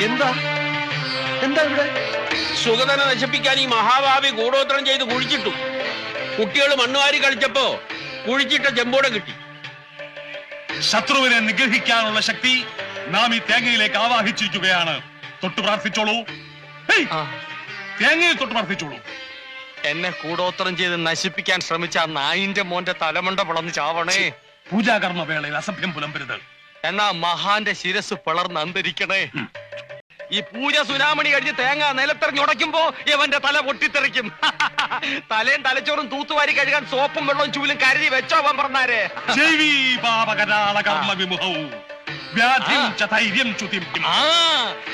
എന്താ എന്താ ഇവിടെ? സുഗതനെ നശിപ്പിക്കാൻ ഈ മഹാഭാവി ഗൂഢോത്രം ചെയ്ത് കുഴിച്ചിട്ടു. കുട്ടികൾ മണ്ണുവാരി കളിച്ചപ്പോ കുഴിച്ചിട്ട ചെമ്പോടെ കിട്ടി. ശത്രുവിനെ നിഗ്രഹിക്കാനുള്ള ശക്തി നാം ഈ തേങ്ങയിലേക്ക് ആവാഹിച്ചിരിക്കുകയാണ്. തൊട്ടു പ്രാർത്ഥിച്ചോളൂ. തേങ്ങയിൽ തൊട്ട് പ്രാർത്ഥിച്ചോളൂ. എന്നെ കൂടോത്രം ചെയ്ത് നശിപ്പിക്കാൻ ശ്രമിച്ച ആ നായിന്റെ മോന്റെ തലമുണ്ട പിളർന്ന് ചാവണേ. പൂജാകർമ്മ വേളയിൽ അസഭ്യം പുലമ്പരുത്. എന്നാ മഹാന്റെ ശിരസ് പിളർന്ന് അന്തരിക്കണേ. ഈ പൂജ സുനാമണി കഴിഞ്ഞ് തേങ്ങ നിലത്തെറിഞ്ഞുടയ്ക്കുമ്പോ ഇവന്റെ തല പൊട്ടിത്തെറിക്കും. തലയും തലച്ചോറും തൂത്തുവാരി കഴുകാൻ സോപ്പും വെള്ളവും ചൂലും കരുതി വെച്ചോ അവൻ പറഞ്ഞാരേ.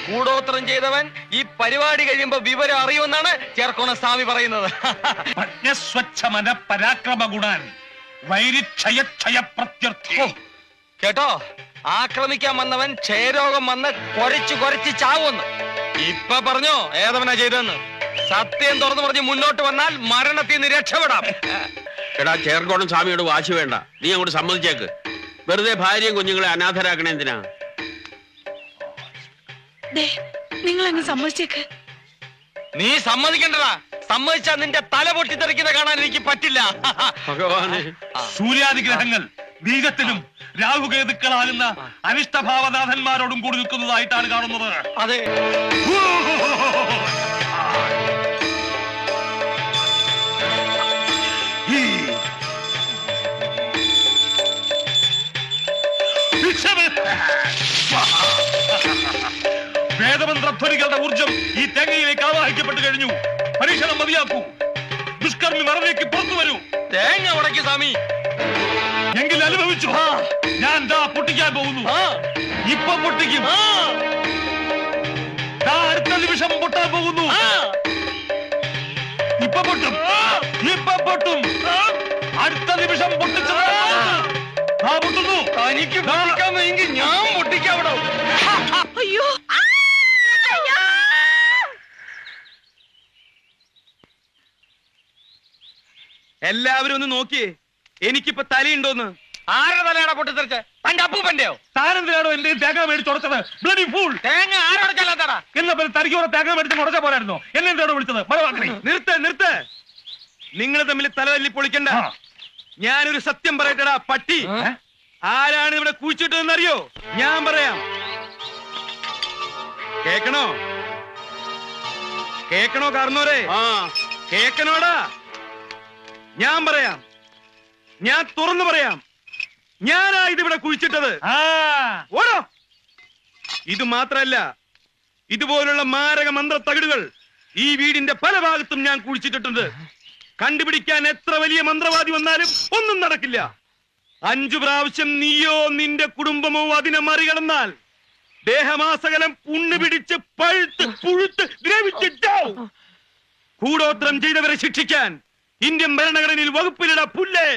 കൂടോത്രം ചെയ്തവൻ ഈ പരിപാടി കഴിയുമ്പോ വിവരം അറിയുമെന്നാണ് ചേർക്കോണ സ്വാമി പറയുന്നത്. കേട്ടോ, ആക്രമിക്കാൻ വന്നവൻ ക്ഷയരോഗം വന്ന് കൊരച്ചു ചാവുമെന്ന്. ഇപ്പൊ പറഞ്ഞോ ഏതവനാ ചെയ്തെന്ന്? സത്യം തുറന്നു പറഞ്ഞ് മുന്നോട്ട് വന്നാൽ മരണത്തിൽ നിന്ന് രക്ഷപ്പെടാം. എടാ, ചേർക്കോണം സ്വാമിയോട് വാശി വേണ്ട. നീ അങ്ങോട്ട് സമ്മതിച്ചേക്ക്. വെറുതെ ഭാര്യയും കുഞ്ഞുങ്ങളെ അനാഥരാക്കണേ എന്തിനാ? നിങ്ങൾ അങ്ങ് സമ്മതിച്ചേക്ക്. നീ സമ്മതിക്കണ്ടടാ. സമ്മതിച്ചാ നിന്റെ തല പൊട്ടിത്തെറിക്കുന്ന കാണാൻ എനിക്ക് പറ്റില്ല. ഭഗവാനെ, സൂര്യാദിഗ്രഹങ്ങൾ ബീജത്തിലും രാഹുകേതുക്കളാകുന്ന അനിഷ്ടഭാവനാഥന്മാരോടും കൂടി നിൽക്കുന്നതായിട്ടാണ് കാണുന്നത്. അതെ, വേദമന്ത്രധ്വനികളുടെ ഊർജം ഈ തേങ്ങയിലേക്ക് ആവാഹിക്കപ്പെട്ടു കഴിഞ്ഞു. പരീക്ഷണം മതിയാക്കൂ. ദുഷ്കർമ്മി മറവിലേക്ക് പുറത്തു വരൂ. തേങ്ങ ഉടക്കി സ്വാമി. എങ്കിൽ അനുഭവിച്ചു. ഞാൻ ദാ പൊട്ടിക്കാൻ പോകുന്നു. ഇപ്പൊ പൊട്ടിക്കും. അടുത്ത നിമിഷം പൊട്ടാൻ പോകുന്നു. ഇപ്പൊ പൊട്ടും. ഇപ്പൊ പൊട്ടും. അടുത്ത നിമിഷം പൊട്ടിച്ചത് പൊട്ടുന്നു. തനിക്ക് പൊട്ടിക്കാമെങ്കിൽ ഞാൻ പൊട്ടിക്കാവിടോ. അയ്യോ, എല്ലാവരും ഒന്ന് നോക്കിയേ. എനിക്കിപ്പോ തലയുണ്ടോന്ന്. ആരുടെ തലയാണോ പൊട്ടിത്തെറിച്ച? തന്റെ അപ്പൂപ്പന്റെയോ? താരെന്തിനാണോ എന്റെ തേങ്ങ മേടിച്ചുടച്ചത്? Bloody fool. തേങ്ങ ആരോടച്ചാലാ? എന്നാ തനിക്ക് തേങ്ങ മേടിച്ച് മുടച്ച പോരായിരുന്നോ? എന്നെ എന്താണ് വിളിച്ചത്? നിർത്ത്. നിങ്ങൾ തമ്മിൽ തലതല്ലി പൊളിക്കണ്ട. ഞാനൊരു സത്യം പറയട്ടെടാ പട്ടി. ആരാണ് ഇവിടെ കുഴിച്ചിട്ടതെന്ന് അറിയോ? ഞാൻ പറയാം. കേക്കണോ കാർന്നോരെ? കേക്കണോടാ? ഞാൻ പറയാം. ഞാൻ തുറന്നു പറയാം. ഞാനാ ഇതിവിടെ കുഴിച്ചിട്ടത്. ഓടോ. ഇത് മാത്രല്ല, ഇതുപോലുള്ള മാരക മന്ത്ര തകിടുകൾ ഈ വീടിന്റെ പല ഭാഗത്തും ഞാൻ കുഴിച്ചിട്ടിട്ടുണ്ട്. കണ്ടുപിടിക്കാൻ എത്ര വലിയ മന്ത്രവാദി വന്നാലും ഒന്നും നടക്കില്ല. 5 പ്രാവശ്യം നീയോ നിന്റെ കുടുംബമോ അതിനെ മറികടന്നാൽ ദേഹമാസകലം പുണ്ണ് പിടിച്ച് പഴുത്ത് പുഴുത്ത് ദ്രവിച്ചിട്ടാവും. കൂടോത്രം ചെയ്തവരെ ശിക്ഷിക്കാൻ ഇന്ത്യൻ ഭരണഘടനയിൽ വകുപ്പിലിട പുല്ലേ.